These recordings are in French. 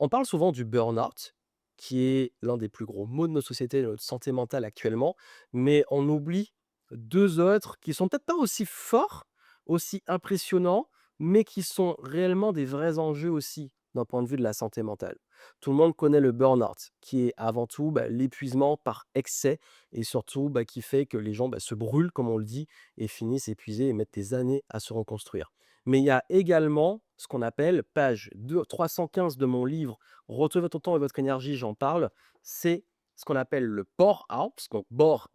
On parle souvent du burn-out, qui est l'un des plus gros maux de notre société, de notre santé mentale actuellement, mais on oublie 2 autres qui sont peut-être pas aussi forts, aussi impressionnants, mais qui sont réellement des vrais enjeux aussi d'un point de vue de la santé mentale. Tout le monde connaît le burn-out, qui est avant tout, l'épuisement par excès et surtout, qui fait que les gens, se brûlent, comme on le dit, et finissent épuisés et mettent des années à se reconstruire. Mais il y a également ce qu'on appelle, page 315 de mon livre «Retrouvez votre temps et votre énergie», j'en parle, c'est ce qu'on appelle le bore-out, donc bore,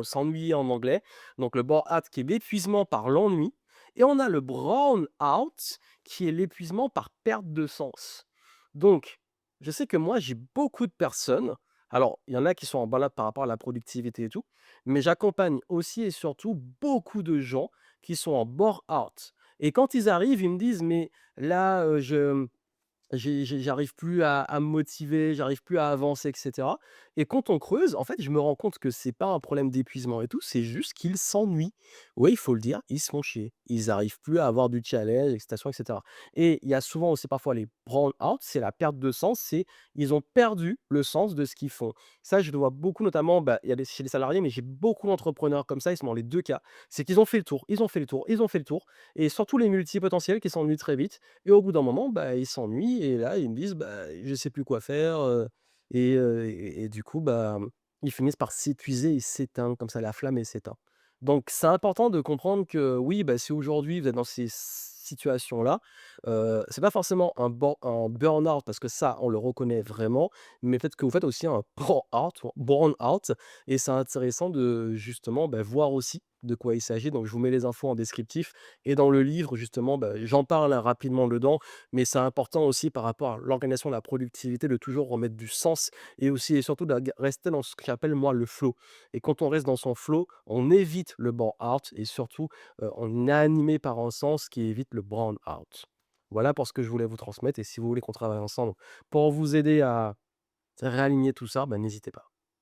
s'ennuyer en anglais, donc le bore-out qui est l'épuisement par l'ennui et on a le brown-out qui est l'épuisement par perte de sens. Donc, je sais que moi, j'ai beaucoup de personnes, alors il y en a qui sont en balade par rapport à la productivité et tout, mais j'accompagne aussi et surtout beaucoup de gens qui sont en bore-out et quand ils arrivent, ils me disent: «Mais là, j'arrive plus à me motiver, j'arrive plus à avancer et cetera» et quand on creuse, en fait, je me rends compte que c'est pas un problème d'épuisement et tout, c'est juste qu'ils s'ennuient. Oui, il faut le dire, ils se font chier. Ils arrivent plus à avoir du challenge, excitation et cetera et il y a souvent aussi parfois les brown out, c'est la perte de sens, c'est ils ont perdu le sens de ce qu'ils font. Ça, je le vois beaucoup notamment, il y a des chez les salariés, mais j'ai beaucoup d'entrepreneurs comme ça, ils sont dans les 2 cas. C'est qu'ils ont fait le tour, ils ont fait le tour, ils ont fait le tour et surtout les multipotentiels qui s'ennuient très vite et au bout d'un moment, ils s'ennuient et là, ils me disent: je sais plus quoi faire», et du coup, ils finissent par s'épuiser et s'éteindre comme ça, la flamme, elle s'éteint. Donc c'est important de comprendre que oui, si aujourd'hui vous êtes dans ces situations-là, c'est pas forcément un burn-out parce que ça, on le reconnaît vraiment, mais peut-être que vous faites aussi un burn-out et c'est intéressant de justement, voir aussi de quoi il s'agit. Donc je vous mets les infos en descriptif et dans le livre justement, j'en parle, hein, rapidement dedans, mais c'est important aussi par rapport à l'organisation de la productivité de toujours remettre du sens et aussi et surtout de rester dans ce que j'appelle moi le flow et quand on reste dans son flow, on évite le burn-out et surtout, on est animé par un sens qui évite le burn-out. Voilà pour ce que je voulais vous transmettre et si vous voulez qu'on travaille ensemble pour vous aider à réaligner tout ça, n'hésitez pas.